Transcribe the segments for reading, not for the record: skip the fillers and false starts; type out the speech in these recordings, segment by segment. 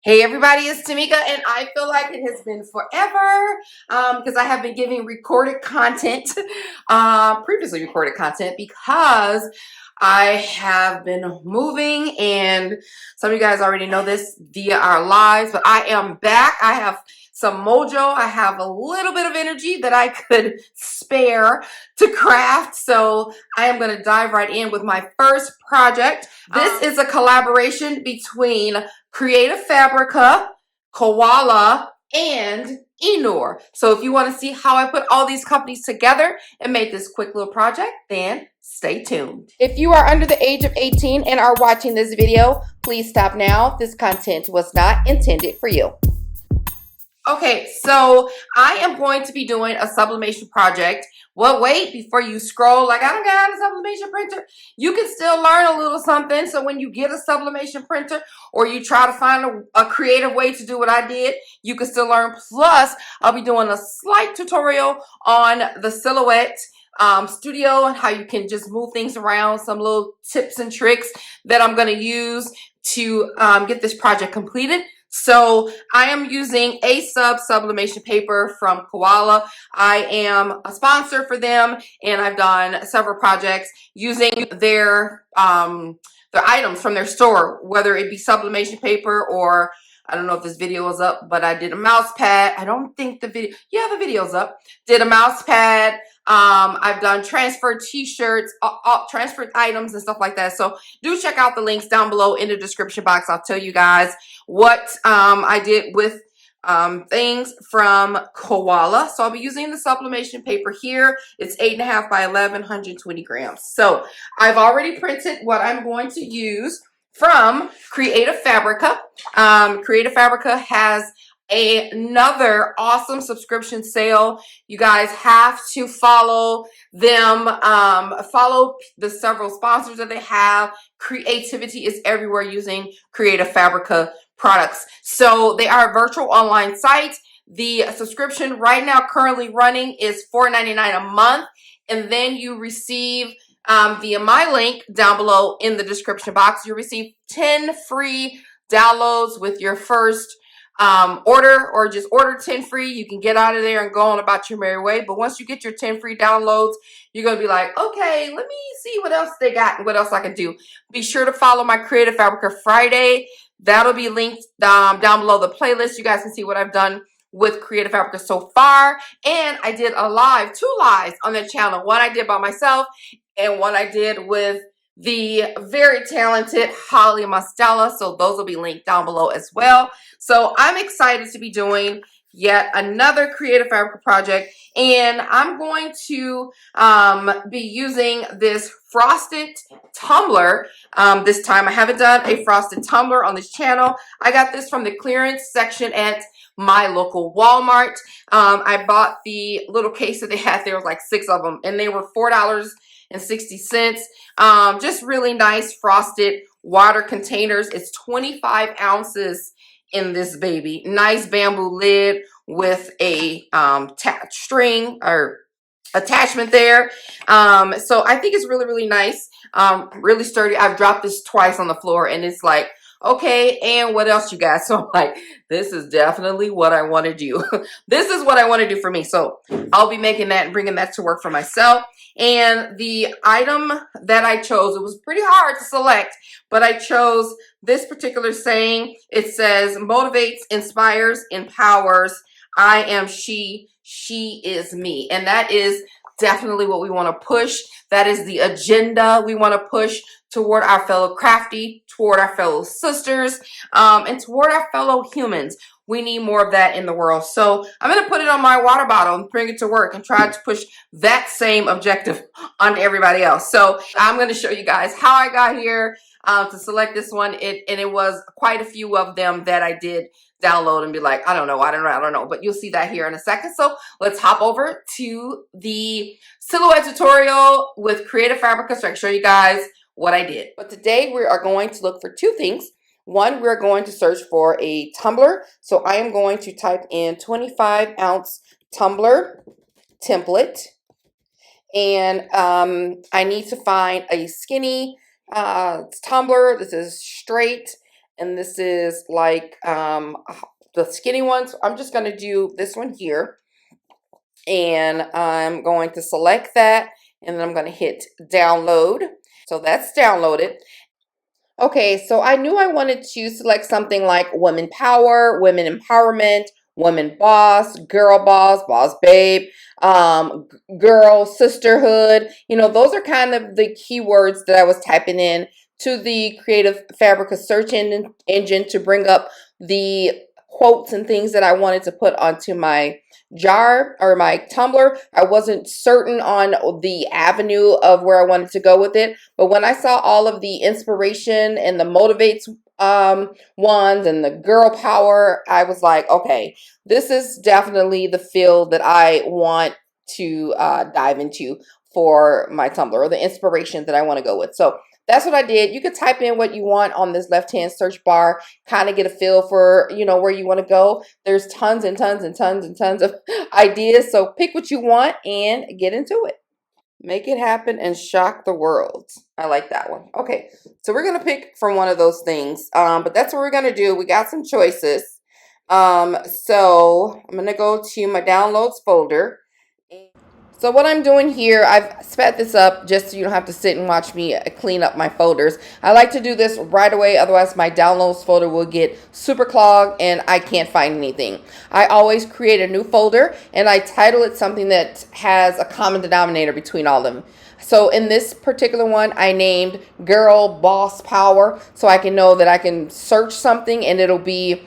Hey everybody, it's TMIKA, and I feel like it has been forever because I have been giving recorded content, previously recorded content, because I have been moving, and some of you guys already know this via our lives, but I am back. I have some mojo. I have a little bit of energy that I could spare to craft, so I am going to dive right in with my first project. This is a collaboration between Creative Fabrica, KOALA, and Eenour. So if you want to see how I put all these companies together and made this quick little project, then stay tuned. If you are under the age of 18 and are watching this video, please stop now. This content was not intended for you. Okay, so I am going to be doing a sublimation project. Well, wait, before you scroll, like, I don't got a sublimation printer. You can still learn a little something. So when you get a sublimation printer or you try to find a creative way to do what I did, you can still learn. Plus, I'll be doing a slight tutorial on the Silhouette Studio and how you can just move things around, some little tips and tricks that I'm going to use to get this project completed. So I am using a sublimation paper from KOALA. I am a sponsor for them, and I've done several projects using their items from their store, whether it be sublimation paper or I don't know if this video is up, but I did a mouse pad. I don't think the video, yeah, the video's up. Did a mouse pad. I've done transferred t-shirts, transferred items and stuff like that. So do check out the links down below in the description box. I'll tell you guys what I did with things from KOALA. So I'll be using the sublimation paper here. It's 8.5 by 11, 120 grams. So I've already printed what I'm going to use from Creative Fabrica. Creative Fabrica has another awesome subscription sale. You guys have to follow them, follow the several sponsors that they have. Creativity is everywhere using Creative Fabrica products. So they are a virtual online site. The subscription right now currently running is $4.99 a month, and then you receive via my link down below in the description box, you receive 10 free downloads with your first order, or just order 10 free. You can get out of there and go on about your merry way. But once you get your 10 free downloads, you're going to be like, okay, let me see what else they got and what else I can do. Be sure to follow my Creative Fabrica Friday. That'll be linked down below the playlist. You guys can see what I've done with Creative Fabrica so far. And I did a two lives on the channel. One I did by myself and one I did with the very talented Holly Mastella. So those will be linked down below as well. So I'm excited to be doing yet another Creative Fabrica project, and I'm going to be using this frosted tumbler. This time I haven't done a frosted tumbler on this channel. I got this from the clearance section at my local Walmart. I bought the little case that they had. There was like 6 of them, and they were $4.60. Just really nice frosted water containers. It's 25 ounces in this baby. Nice bamboo lid with a string or attachment there. So I think it's really, really nice. Really sturdy. I've dropped this twice on the floor, and it's like, okay, and what else you guys? So I'm like, this is definitely what I want to do. This is what I want to do for me. So I'll be making that and bringing that to work for myself. And the item that I chose, it was pretty hard to select, but I chose this particular saying. It says, motivates, inspires, empowers. I am she, she is me. And that is definitely what we want to push. That is the agenda we want to push toward our fellow crafty, toward our fellow sisters, and toward our fellow humans. We need more of that in the world. So I'm going to put it on my water bottle and bring it to work and try to push that same objective onto everybody else. So I'm going to show you guys how I got here to select this one. And it was quite a few of them that I did download and be like, I don't know. But you'll see that here in a second. So let's hop over to the silhouette tutorial with Creative Fabrica so I can show you guys what I did. But today we are going to look for 2 things. One, we're going to search for a tumbler. So I am going to type in 25 ounce tumbler template. And I need to find a skinny tumbler. This is straight And this is like the skinny ones. I'm just going to do this one here. And I'm going to select that. And then I'm going to hit download. So that's downloaded. Okay, so I knew I wanted to select something like women power, women empowerment, women boss, boss babe, girl sisterhood. You know, those are kind of the keywords that I was typing in to the Creative Fabrica search engine to bring up the quotes and things that I wanted to put onto my jar or my tumbler. I wasn't certain on the avenue of where I wanted to go with it, but when I saw all of the inspiration and the motivates ones and the girl power, I was like, okay, this is definitely the field that I want to dive into for my Tumblr, or the inspiration that I want to go with. So that's what I did. You could type in what you want on this left-hand search bar, kind of get a feel for, you know, where you want to go. There's tons and tons and tons and tons of ideas. So pick what you want and get into it. Make it happen and shock the world. I like that one. Okay, so we're going to pick from one of those things. But that's what we're going to do. We got some choices. So I'm going to go to my downloads folder. So what I'm doing here, I've sped this up just so you don't have to sit and watch me clean up my folders. I like to do this right away, otherwise my downloads folder will get super clogged and I can't find anything. I always create a new folder and I title it something that has a common denominator between all of them. So in this particular one, I named Girl Boss Power, so I can know that I can search something and it'll be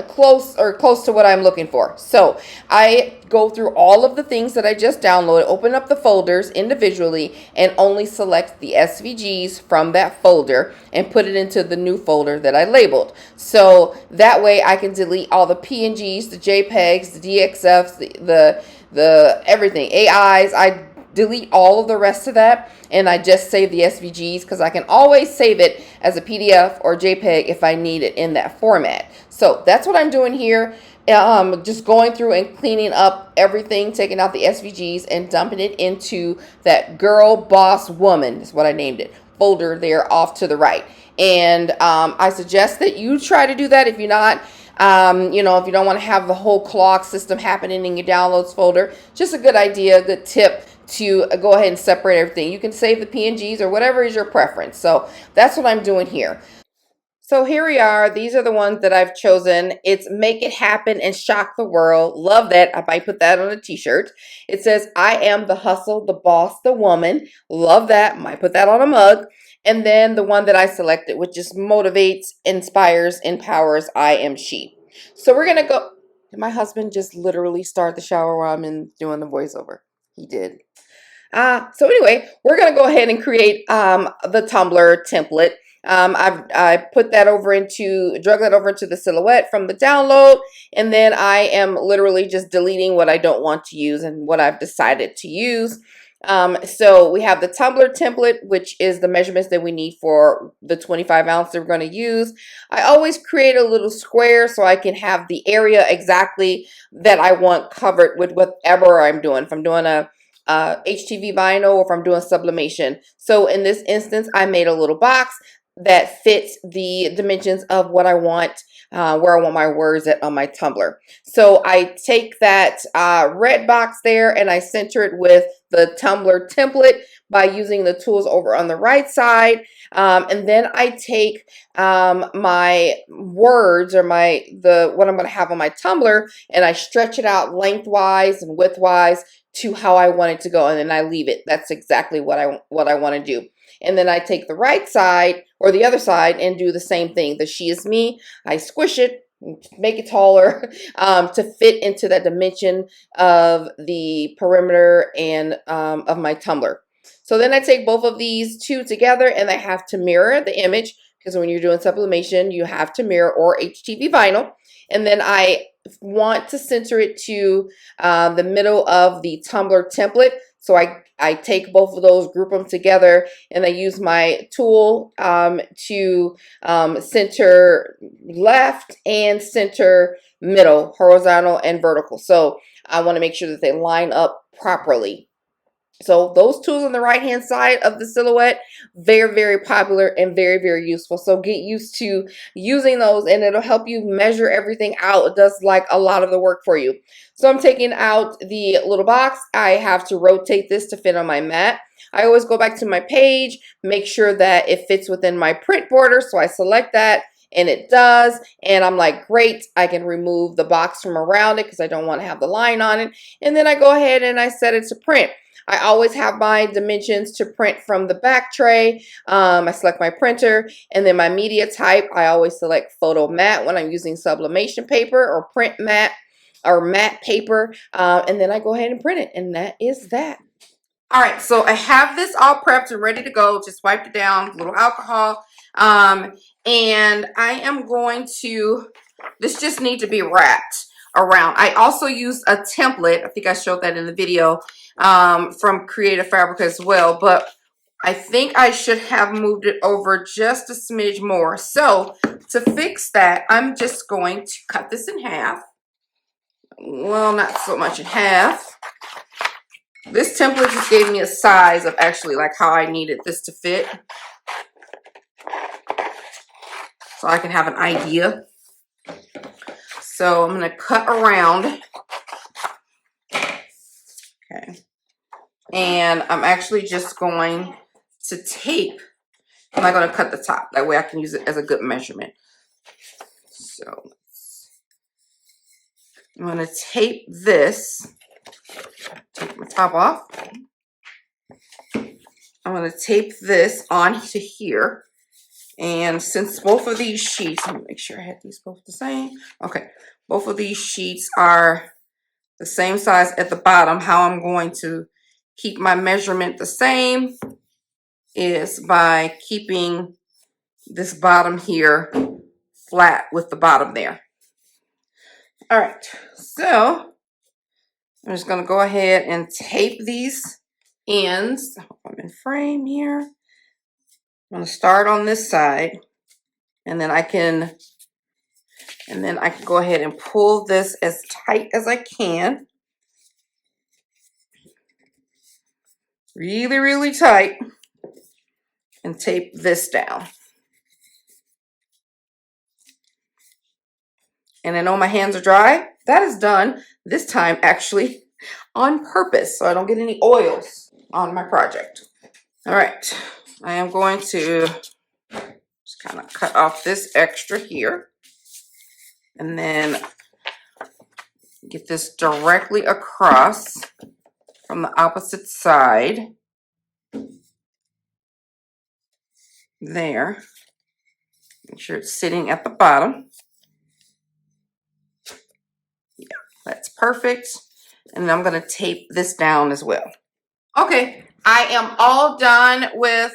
close to what I'm looking for. So I go through all of the things that I just downloaded, open up the folders individually, and only select the SVGs from that folder and put it into the new folder that I labeled. So that way I can delete all the PNGs, the JPEGs, the DXFs, the everything, AIs. I delete all of the rest of that and I just save the SVGs because I can always save it as a PDF or JPEG if I need it in that format. So that's what I'm doing here. Just going through and cleaning up everything, taking out the SVGs and dumping it into that Girl Boss Woman, is what I named it, folder there off to the right. And I suggest that you try to do that if you're not, you know, if you don't want to have the whole clock system happening in your downloads folder. Just a good idea, good tip to go ahead and separate everything. You can save the PNGs or whatever is your preference. So that's what I'm doing here. So here we are. These are the ones that I've chosen. It's Make It Happen and Shock the World. Love that. I might put that on a t-shirt. It says, I am the hustle, the boss, the woman. Love that. Might put that on a mug. And then the one that I selected, which just motivates, inspires, empowers, I am she. So we're going to go. Did my husband just literally start the shower while I'm doing the voiceover? He did. So anyway, we're going to go ahead and create the Tumbler template. I put that over into, drug that over into the silhouette from the download, and then I am literally just deleting what I don't want to use and what I've decided to use. So we have the Tumbler template, which is the measurements that we need for the 25 ounce that we're going to use. I always create a little square so I can have the area exactly that I want covered with whatever I'm doing. If I'm doing a HTV vinyl or if I'm doing sublimation. So in this instance, I made a little box that fits the dimensions of what I want, where I want my words at on my Tumbler. So I take that red box there and I center it with the Tumbler template by using the tools over on the right side. And then I take my words or what I'm going to have on my Tumbler and I stretch it out lengthwise and widthwise to how I want it to go, and then I leave it. That's exactly what I want to do. And then I take the right side or the other side and do the same thing. The she is me. I squish it, make it taller to fit into that dimension of the perimeter and of my Tumbler. So then I take both of these two together and I have to mirror the image, because when you're doing sublimation, you have to mirror or HTV vinyl. And then I want to center it to the middle of the Tumbler template. So I take both of those, group them together, and I use my tool to center left and center middle, horizontal and vertical. So I want to make sure that they line up properly. So those tools on the right hand side of the silhouette, very, very popular and very, very useful. So get used to using those and it'll help you measure everything out. It does like a lot of the work for you. So I'm taking out the little box. I have to rotate this to fit on my mat. I always go back to my page, make sure that it fits within my print border. So I select that and it does. And I'm like, great, I can remove the box from around it because I don't want to have the line on it. And then I go ahead and I set it to print. I always have my dimensions to print from the back tray. I select my printer and then my media type. I always select photo matte when I'm using sublimation paper or print matte or matte paper. And then I go ahead and print it, and that is that. All right, so I have this all prepped and ready to go. Just wiped it down, a little alcohol. And I am going to, this just needs to be wrapped around. I also used a template. I think I showed that in the video from Creative Fabrica as well, but I think I should have moved it over just a smidge more. So to fix that, I'm just going to cut this in half. Well, not so much in half. This template just gave me a size of actually like how I needed this to fit. So I can have an idea. So I'm going to cut around. Okay. And I'm actually just going to tape. I'm not going to cut the top. That way I can use it as a good measurement. So I'm going to tape this. Take my top off. I'm going to tape this on to here. And since both of these sheets, let me make sure I had these both the same. Okay, both of these sheets are the same size at the bottom. How I'm going to keep my measurement the same is by keeping this bottom here flat with the bottom there. All right, so I'm just going to go ahead and tape these ends. I hope I'm in frame here. I'm going to start on this side, and then I can go ahead and pull this as tight as I can. Really, really tight, and tape this down. And I know my hands are dry. That is done this time actually on purpose so I don't get any oils on my project. All right, I am going to just kind of cut off this extra here and then get this directly across from the opposite side. There. Make sure it's sitting at the bottom. Yeah, that's perfect. And I'm going to tape this down as well. Okay, I am all done with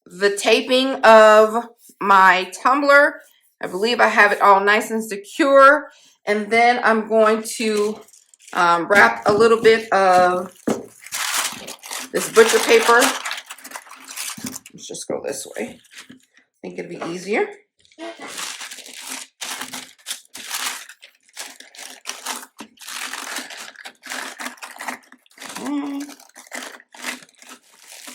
the taping of my tumbler. I believe I have it all nice and secure. And then I'm going to wrap a little bit of this butcher paper. Let's just go this way. I think it'll be easier.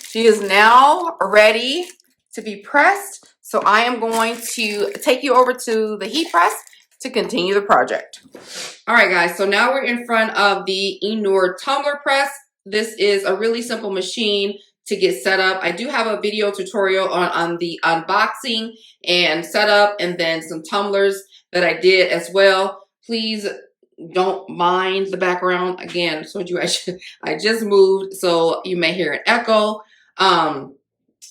She is now ready to be pressed. So I am going to take you over to the heat press to continue the project. All right, guys, so now we're in front of the Eenour tumbler press. This is a really simple machine to get set up. I do have a video tutorial on the unboxing and setup, and then some tumblers that I did as well. Please don't mind the background. Again, I told you I just moved, so you may hear an echo.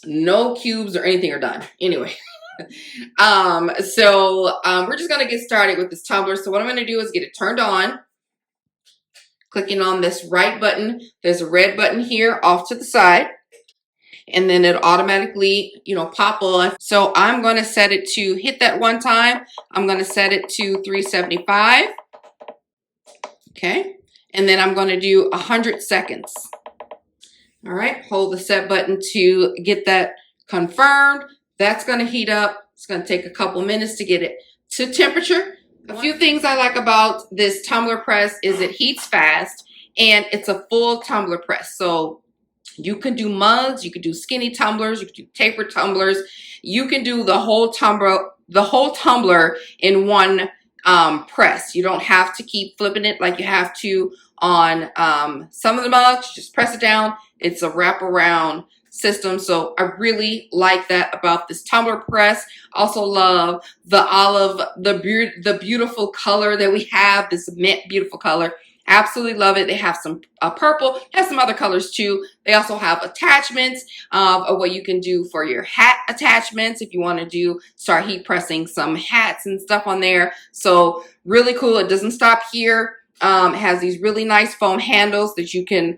No cubes or anything are done. Anyway. We're just gonna get started with this tumbler. So what I'm gonna do is get it turned on, clicking on this right button. There's a red button here off to the side, and then it'll automatically, pop on. So I'm gonna set it to hit that one time. I'm gonna set it to 375. Okay, and then I'm gonna do 100 seconds. All right, hold the set button to get that confirmed. That's gonna heat up. It's gonna take a couple minutes to get it to temperature. A few things I like about this tumbler press is it heats fast and it's a full tumbler press. So You can do mugs, you can do skinny tumblers, you can do tapered tumblers. You can do the whole tumbler in one press. You don't have to keep flipping it like you have to on some of the mugs. Just press it down. It's a wraparound system. So I really like that about this tumbler press. Also love the olive, the beautiful color that we have, this mint beautiful color. Absolutely love it. They have some purple, have some other colors too. They also have attachments of what you can do for your hat attachments if you want to start heat pressing some hats and stuff on there. So really cool. It doesn't stop here. It has these really nice foam handles that you can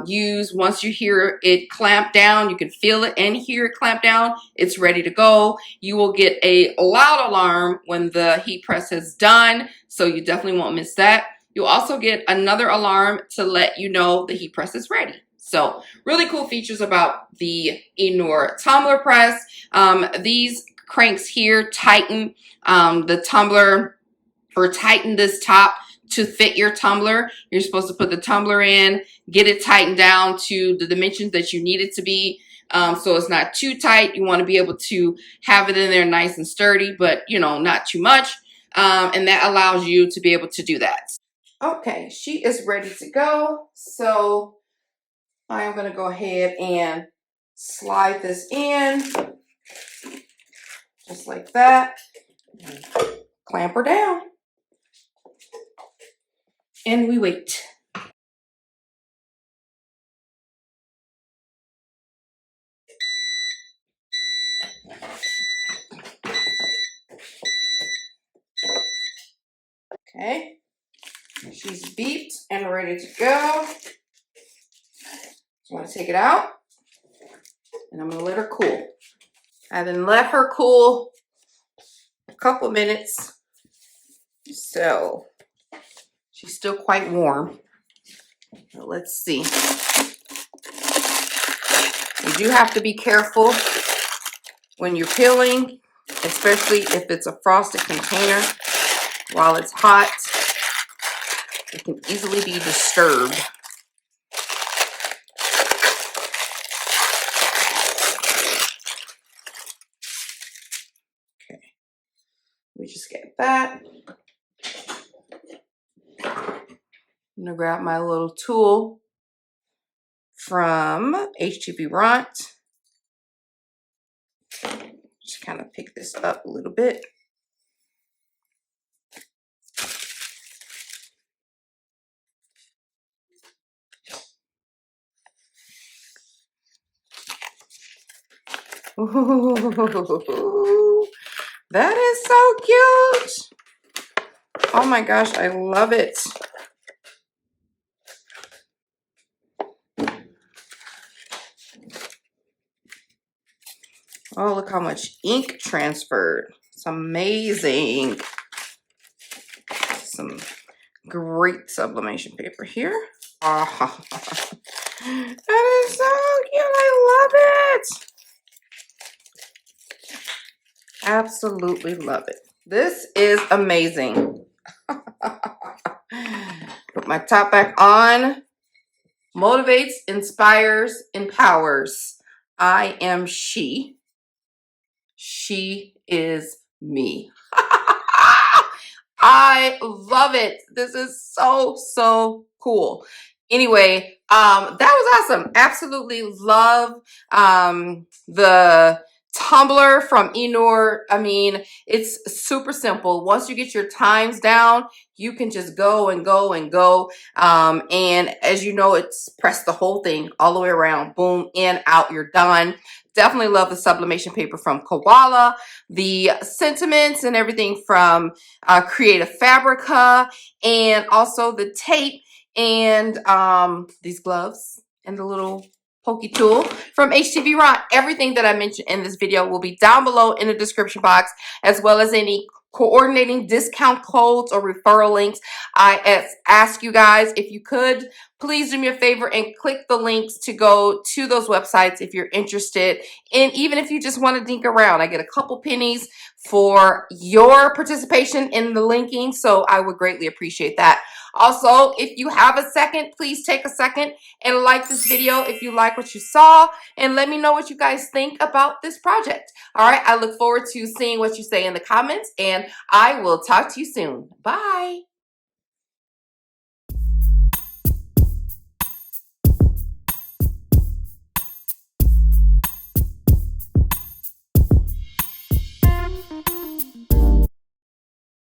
use. Once you hear it clamp down, you can feel it and hear it clamp down. It's ready to go. You will get a loud alarm when the heat press is done, so you definitely won't miss that. You'll also get another alarm to let you know the heat press is ready. So really cool features about the Eenour tumbler press. These cranks here tighten the tumbler, or tighten this top to fit your tumbler. You're supposed to put the tumbler in, get it tightened down to the dimensions that you need it to be. So it's not too tight. You want to be able to have it in there nice and sturdy, but you know, not too much. And that allows you to be able to do that. Okay, she is ready to go. So I am going to go ahead and slide this in just like that. Clamp her down. And we wait. Okay, she's beeped and ready to go. So I'm going to take it out and I'm going to let her cool. I then let her cool a couple minutes. So she's still quite warm. But let's see. You do have to be careful when you're peeling, especially if it's a frosted container. While it's hot, it can easily be disturbed. Okay, we just get that. I'm gonna grab my little tool from Favorite. Just kind of pick this up a little bit. Ooh, that is so cute. Oh my gosh, I love it. Oh, look how much ink transferred. It's amazing. Some great sublimation paper here. Oh, that is so cute. I love it. Absolutely love it. This is amazing. Put my top back on. Motivates, inspires, empowers. I am she. She is me. I love it. This is so, so cool. Anyway, that was awesome. Absolutely love the tumbler from Eenour. I mean, it's super simple. Once you get your times down, you can just go and go and go. And as you know, it's press the whole thing all the way around. Boom, in, out, you're done. Definitely love the sublimation paper from KOALA. The sentiments and everything from Creative Fabrica, and also the tape and these gloves and the little pokey tool from Favorite. Everything that I mentioned in this video will be down below in the description box, as well as any coordinating discount codes or referral links. I ask you guys if you could please do me a favor and click the links to go to those websites if you're interested. And even if you just want to dink around, I get a couple pennies for your participation in the linking, so I would greatly appreciate that. Also, if you have a second, please take a second and like this video if you like what you saw, and let me know what you guys think about this project. All right, I look forward to seeing what you say in the comments, and I will talk to you soon. Bye.